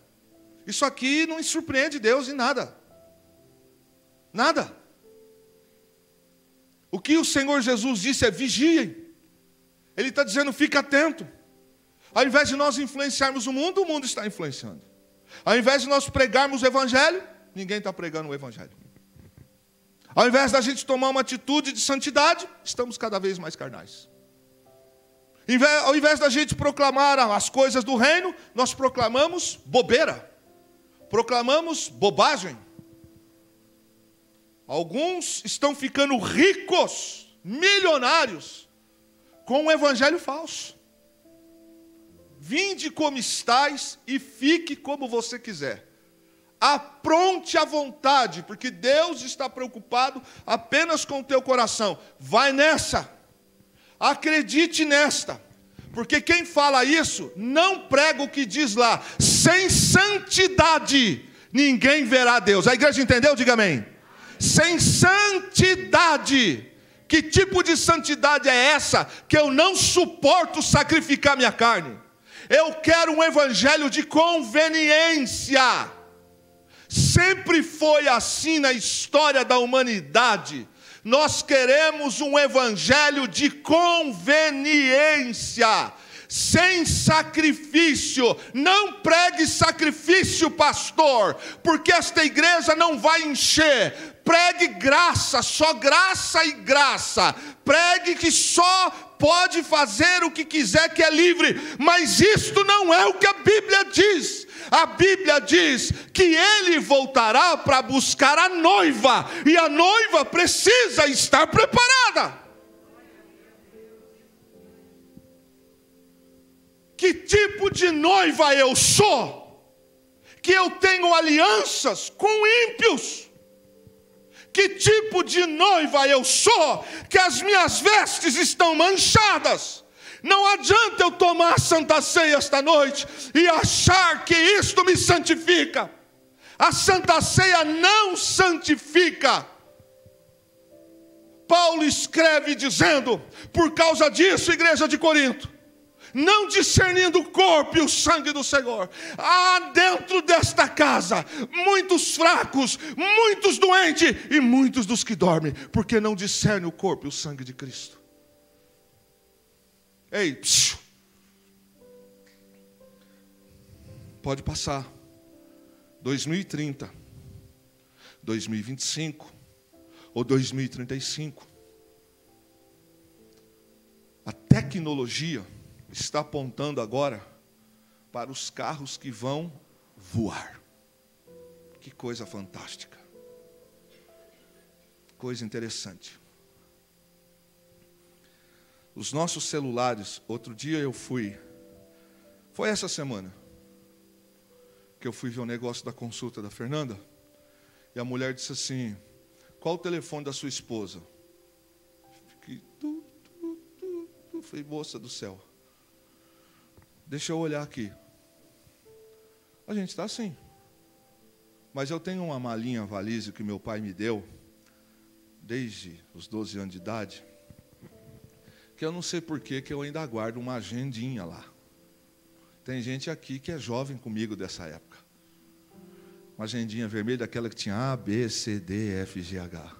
Isso aqui não surpreende Deus em nada. Nada. O que o Senhor Jesus disse é: vigiem. Ele está dizendo: fica atento. Ao invés de nós influenciarmos o mundo está influenciando. Ao invés de nós pregarmos o Evangelho, ninguém está pregando o Evangelho. Ao invés da gente tomar uma atitude de santidade, estamos cada vez mais carnais. Ao invés da gente proclamar as coisas do reino, nós proclamamos bobeira. Proclamamos bobagem. Alguns estão ficando ricos, milionários, com um evangelho falso. Vinde como estais e fique como você quiser. Apronte à vontade, porque Deus está preocupado apenas com o teu coração. Vai nessa. Acredite nesta. Porque quem fala isso não prega o que diz lá. Sem santidade ninguém verá Deus. A igreja entendeu? Diga amém. Sem santidade. Que tipo de santidade é essa? Que eu não suporto sacrificar minha carne. Eu quero um evangelho de conveniência. Sempre foi assim na história da humanidade. Nós queremos um evangelho de conveniência, sem sacrifício. Não pregue sacrifício, pastor, porque esta igreja não vai encher. Pregue graça, só graça e graça. Pregue que só pode fazer o que quiser, que é livre. Mas isto não é o que a Bíblia diz. A Bíblia diz que Ele voltará para buscar a noiva, e a noiva precisa estar preparada. Que tipo de noiva eu sou? Que eu tenho alianças com ímpios. Que tipo de noiva eu sou? Que as minhas vestes estão manchadas. Não adianta eu tomar a Santa Ceia esta noite e achar que isto me santifica. A Santa Ceia não santifica. Paulo escreve dizendo: por causa disso, igreja de Corinto, não discernindo o corpo e o sangue do Senhor, há dentro desta casa muitos fracos, muitos doentes e muitos dos que dormem, porque não discernem o corpo e o sangue de Cristo. Ei, psiu. Pode passar 2030, 2025 ou 2035. A tecnologia está apontando agora para os carros que vão voar. Que coisa fantástica. Coisa interessante. Os nossos celulares, outro dia foi essa semana, que eu fui ver o negócio da consulta da Fernanda, e a mulher disse assim: qual o telefone da sua esposa? Fiquei, falei, moça do céu, deixa eu olhar aqui. A gente está assim. Mas eu tenho uma malinha valise que meu pai me deu, desde os 12 anos de idade, que eu não sei porquê que eu ainda guardo uma agendinha lá. Tem gente aqui que é jovem comigo dessa época. Uma agendinha vermelha, daquela que tinha A, B, C, D, F, G, H.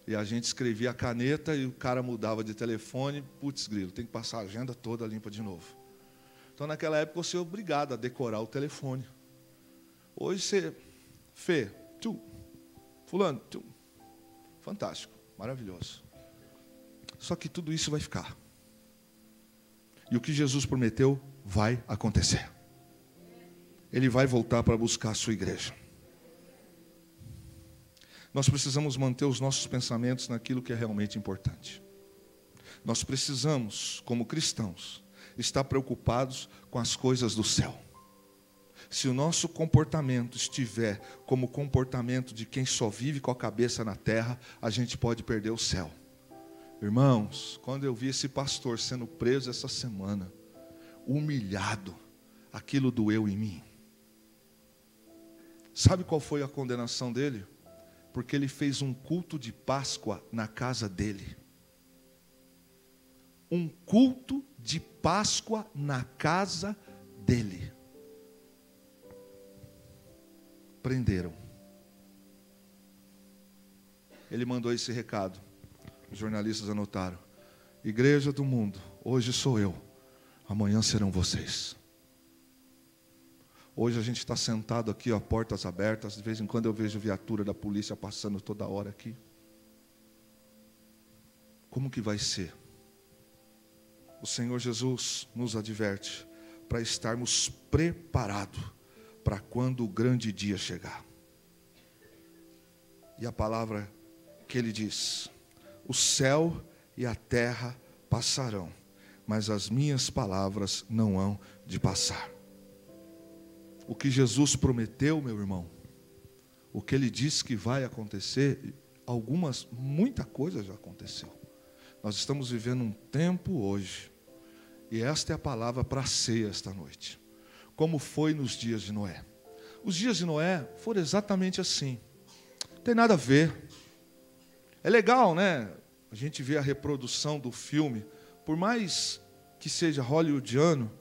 E a gente escrevia a caneta e o cara mudava de telefone. Putz, grilo, tem que passar a agenda toda limpa de novo. Então, naquela época, você é obrigado a decorar o telefone. Hoje, você... Fê, tu. Fulano, tu. Fantástico, maravilhoso. Só que tudo isso vai ficar. E o que Jesus prometeu vai acontecer. Ele vai voltar para buscar a sua igreja. Nós precisamos manter os nossos pensamentos naquilo que é realmente importante. Nós precisamos, como cristãos, estar preocupados com as coisas do céu. Se o nosso comportamento estiver como o comportamento de quem só vive com a cabeça na terra, a gente pode perder o céu. Irmãos, quando eu vi esse pastor sendo preso essa semana, humilhado, aquilo doeu em mim. Sabe qual foi a condenação dele? Porque ele fez um culto de Páscoa na casa dele. Um culto de Páscoa na casa dele. Prenderam. Ele mandou esse recado. Os jornalistas anotaram: Igreja do mundo, hoje sou eu, amanhã serão vocês. Hoje a gente está sentado aqui, ó, portas abertas. De vez em quando eu vejo viatura da polícia passando toda hora aqui. Como que vai ser? O Senhor Jesus nos adverte para estarmos preparados para quando o grande dia chegar. E a palavra que ele diz: o céu e a terra passarão, mas as minhas palavras não hão de passar. O que Jesus prometeu, meu irmão, o que ele disse que vai acontecer, muita coisa já aconteceu. Nós estamos vivendo um tempo hoje, e esta é a palavra para a ceia esta noite. Como foi nos dias de Noé? Os dias de Noé foram exatamente assim. Não tem nada a ver. É legal, né? A gente vê a reprodução do filme, por mais que seja hollywoodiano,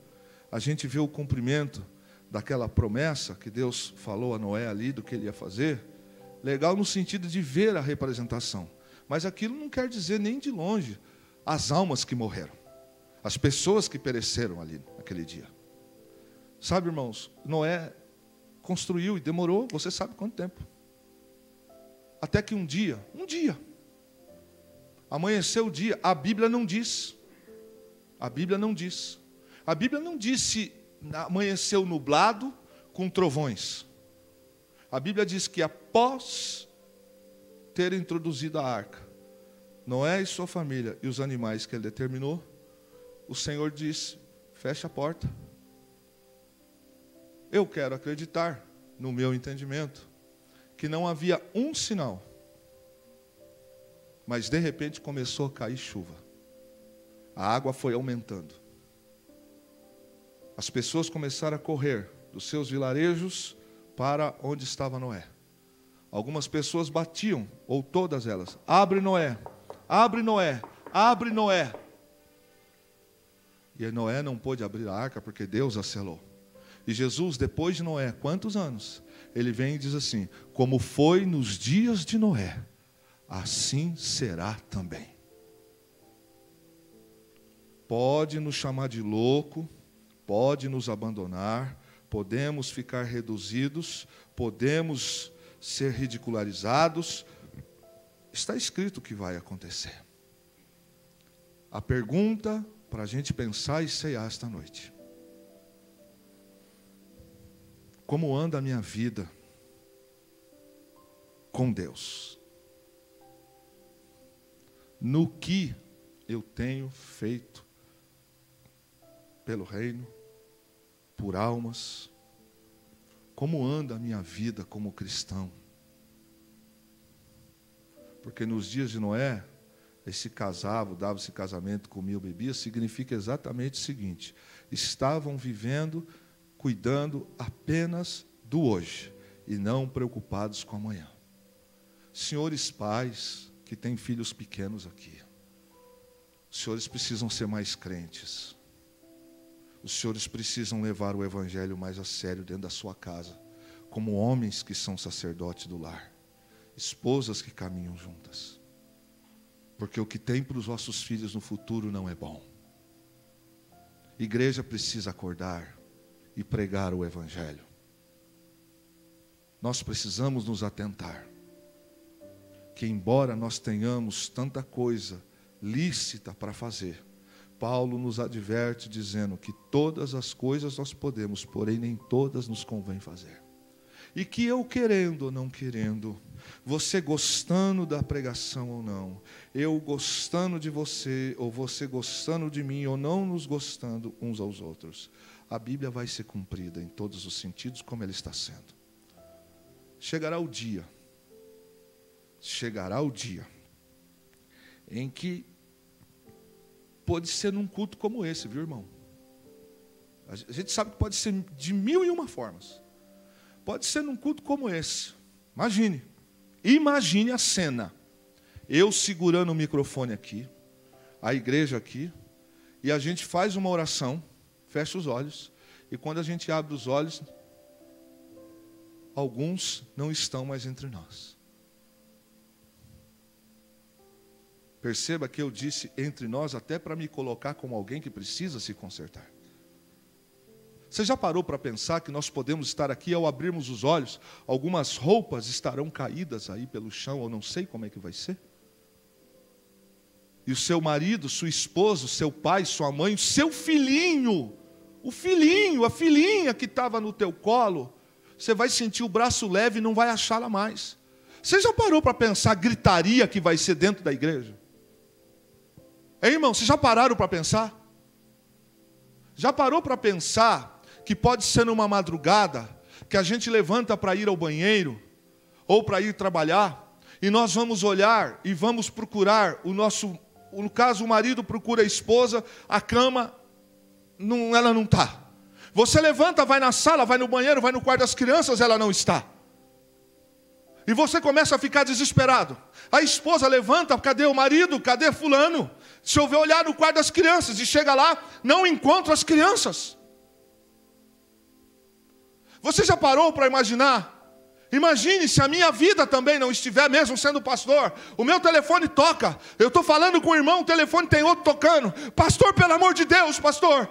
a gente vê o cumprimento daquela promessa que Deus falou a Noé ali, do que ele ia fazer. Legal no sentido de ver a representação. Mas aquilo não quer dizer nem de longe as almas que morreram, as pessoas que pereceram ali naquele dia. Sabe, irmãos, Noé construiu e demorou, você sabe quanto tempo. Até que um dia, amanheceu o dia. A Bíblia não diz. A Bíblia não diz. A Bíblia não diz se amanheceu nublado com trovões. A Bíblia diz que após ter introduzido a arca, Noé e sua família e os animais que ele determinou, o Senhor disse: fecha a porta. Eu quero acreditar, no meu entendimento, que não havia um sinal, mas de repente começou a cair chuva. A água foi aumentando. As pessoas começaram a correr dos seus vilarejos para onde estava Noé. Algumas pessoas batiam, ou todas elas: abre Noé, abre Noé, abre Noé. E Noé não pôde abrir a arca porque Deus a selou. E Jesus, depois de Noé, quantos anos? Ele vem e diz assim: como foi nos dias de Noé, assim será também. Pode nos chamar de louco, pode nos abandonar, podemos ficar reduzidos, podemos ser ridicularizados. Está escrito o que vai acontecer. A pergunta para a gente pensar e ceiar esta noite: como anda a minha vida com Deus? No que eu tenho feito pelo reino, por almas? Como anda a minha vida como cristão? Porque nos dias de Noé, esse casava, dava esse casamento, comia, bebia, significa exatamente o seguinte: estavam vivendo, cuidando apenas do hoje e não preocupados com amanhã. Senhores pais que têm filhos pequenos aqui, os senhores precisam ser mais crentes. Os senhores precisam levar o evangelho mais a sério dentro da sua casa, como homens que são sacerdotes do lar, esposas que caminham juntas. Porque o que tem para os vossos filhos no futuro não é bom. Igreja precisa acordar e pregar o evangelho. Nós precisamos nos atentar que, embora nós tenhamos tanta coisa lícita para fazer, Paulo nos adverte dizendo que todas as coisas nós podemos, porém nem todas nos convém fazer. E que eu querendo ou não querendo, você gostando da pregação ou não, eu gostando de você, ou você gostando de mim, ou não nos gostando uns aos outros, a Bíblia vai ser cumprida em todos os sentidos como ela está sendo. Chegará o dia em que pode ser num culto como esse, viu, irmão? A gente sabe que pode ser de 1001 formas. Pode ser num culto como esse. Imagine a cena. Eu segurando o microfone aqui, a igreja aqui, e a gente faz uma oração, fecha os olhos, e quando a gente abre os olhos, alguns não estão mais entre nós. Perceba que eu disse entre nós até para me colocar como alguém que precisa se consertar. Você já parou para pensar que nós podemos estar aqui, ao abrirmos os olhos, algumas roupas estarão caídas aí pelo chão, eu não sei como é que vai ser? E o seu marido, sua esposa, o seu pai, sua mãe, o seu filhinho, a filhinha que estava no teu colo, você vai sentir o braço leve e não vai achá-la mais. Você já parou para pensar a gritaria que vai ser dentro da igreja? Hein, irmão, vocês já pararam para pensar? Já parou para pensar que pode ser numa madrugada, que a gente levanta para ir ao banheiro, ou para ir trabalhar, e nós vamos olhar e vamos procurar no caso o marido procura a esposa, a cama, ela não está. Você levanta, vai na sala, vai no banheiro, vai no quarto das crianças, ela não está. E você começa a ficar desesperado. A esposa levanta, cadê o marido? Cadê fulano? Se eu ver olhar no quarto das crianças e chega lá, não encontra as crianças. Você já parou para imaginar? Imagine se a minha vida também não estiver, mesmo sendo pastor. O meu telefone toca. Eu estou falando com o irmão, o telefone tem outro tocando. Pastor, pelo amor de Deus, pastor,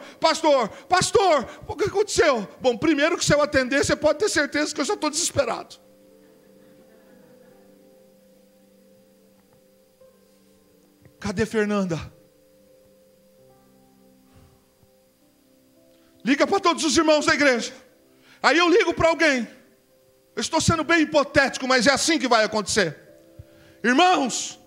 o que aconteceu? Bom, primeiro que se eu atender, você pode ter certeza que eu já estou desesperado. Cadê Fernanda? Liga para todos os irmãos da igreja. Aí eu ligo para alguém. Eu estou sendo bem hipotético, mas é assim que vai acontecer. Irmãos,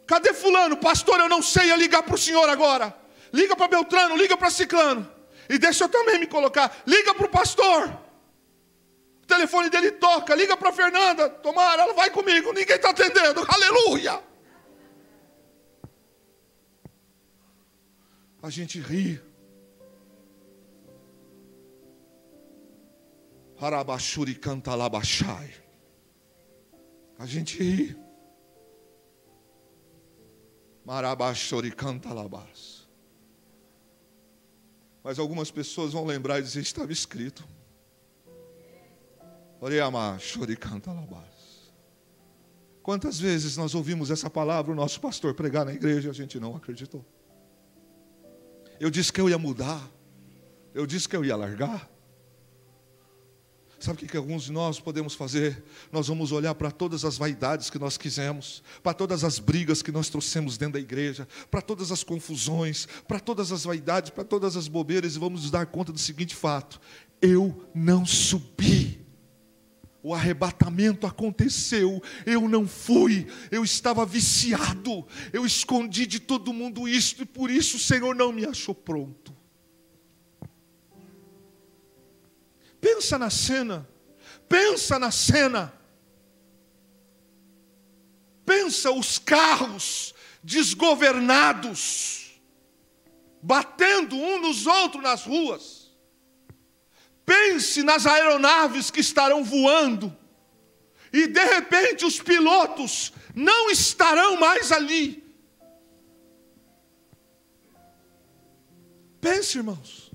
cadê fulano? Pastor, eu não sei ligar para o senhor agora. Liga para Beltrano, liga para Ciclano. E deixa eu também me colocar. Liga para o pastor. O telefone dele toca. Liga para Fernanda. Tomara, ela vai comigo. Ninguém está atendendo. Aleluia. A gente ri. Harabashuri canta labashai. A gente ri. Marabashuri canta labas. Mas algumas pessoas vão lembrar e dizer, estava escrito. Oriamashuri canta labas. Quantas vezes nós ouvimos essa palavra, o nosso pastor pregar na igreja e a gente não acreditou? Eu disse que eu ia mudar. Eu disse que eu ia largar. Sabe o que alguns de nós podemos fazer? Nós vamos olhar para todas as vaidades que nós quisemos, para todas as brigas que nós trouxemos dentro da igreja, para todas as confusões, para todas as vaidades, para todas as bobeiras, e vamos nos dar conta do seguinte fato: eu não subi. O arrebatamento aconteceu, eu não fui, eu estava viciado, eu escondi de todo mundo isso, e por isso o Senhor não me achou pronto. Pensa na cena, pensa os carros desgovernados, batendo um nos outros nas ruas. Pense nas aeronaves que estarão voando, e de repente os pilotos não estarão mais ali. Pense, irmãos.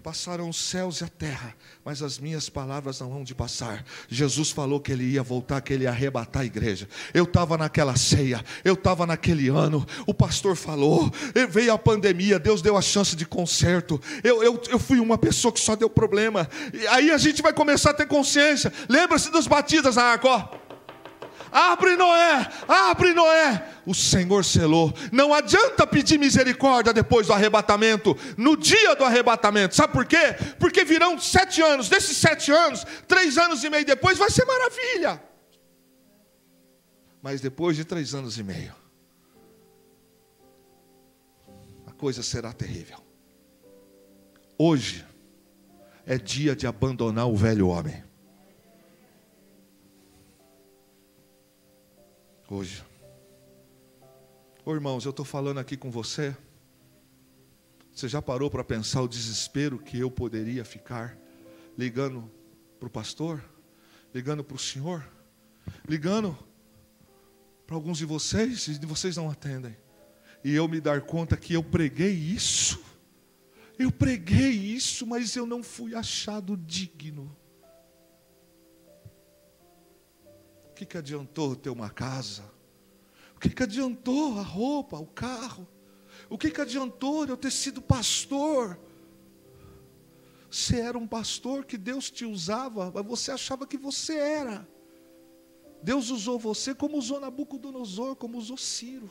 Passarão os céus e a terra, mas as minhas palavras não hão de passar. Jesus falou que Ele ia voltar, que Ele ia arrebatar a igreja. Eu estava naquela ceia, eu estava naquele ano. O pastor falou, veio a pandemia, Deus deu a chance de conserto. Eu fui uma pessoa que só deu problema. E aí a gente vai começar a ter consciência. Lembra-se dos batistas na arca? Abre Noé, o Senhor selou. Não adianta pedir misericórdia depois do arrebatamento, no dia do arrebatamento. Sabe por quê? Porque virão 7 anos, desses 7 anos, 3 anos e meio depois vai ser maravilha. Mas depois de 3 anos e meio, a coisa será terrível. Hoje é dia de abandonar o velho homem. Hoje. Ô irmãos, eu estou falando aqui com você, Você já parou para pensar o desespero que eu poderia ficar ligando para o pastor, ligando para o senhor, ligando para alguns de vocês, e vocês não atendem. E eu me dar conta que eu preguei isso, mas eu não fui achado digno. O que adiantou ter uma casa? O que adiantou a roupa, o carro? O que adiantou eu ter sido pastor? Você era um pastor que Deus te usava, mas você achava que você era. Deus usou você como usou Nabucodonosor, como usou Ciro.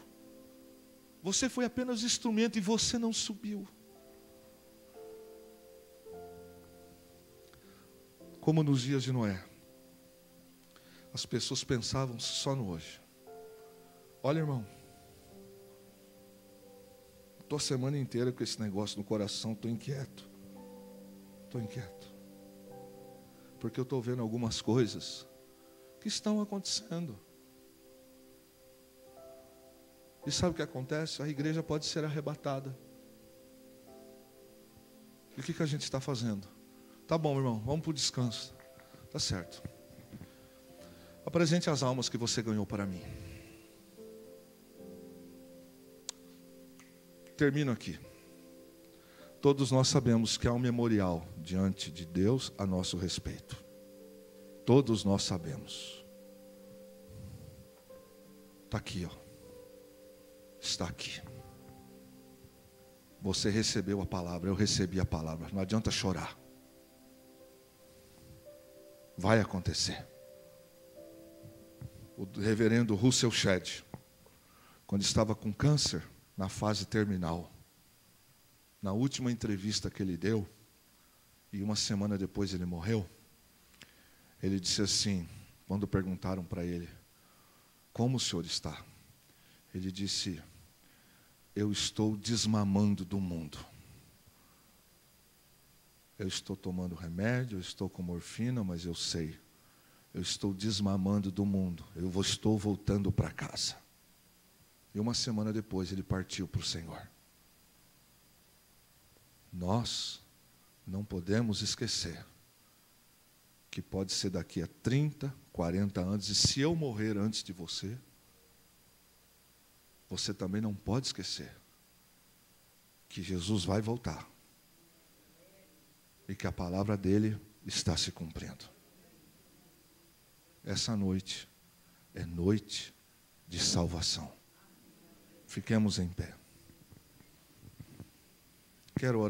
Você foi apenas instrumento e você não subiu. Como nos dias de Noé. As pessoas pensavam só no hoje. Olha, irmão. Estou a semana inteira com esse negócio no coração, estou inquieto. Porque eu estou vendo algumas coisas que estão acontecendo. E sabe o que acontece? A igreja pode ser arrebatada. E o que a gente está fazendo? Tá bom, irmão, vamos para o descanso. Tá certo. Apresente as almas que você ganhou para mim. Termino aqui. Todos nós sabemos que há um memorial diante de Deus a nosso respeito. Todos nós sabemos. Está aqui, ó. Está aqui. Você recebeu a palavra, eu recebi a palavra. Não adianta chorar. Vai acontecer. O reverendo Russell Shedd, quando estava com câncer, na fase terminal, na última entrevista que ele deu, e uma semana depois ele morreu, ele disse assim, quando perguntaram para ele, como o senhor está? Ele disse, eu estou desmamando do mundo. Eu estou tomando remédio, eu estou com morfina, mas eu sei, eu estou desmamando do mundo, estou voltando para casa. E uma semana depois ele partiu para o Senhor. Nós não podemos esquecer que pode ser daqui a 30, 40 anos, e se eu morrer antes de você, você também não pode esquecer que Jesus vai voltar e que a palavra dele está se cumprindo. Essa noite é noite de salvação. Fiquemos em pé. Quero orar.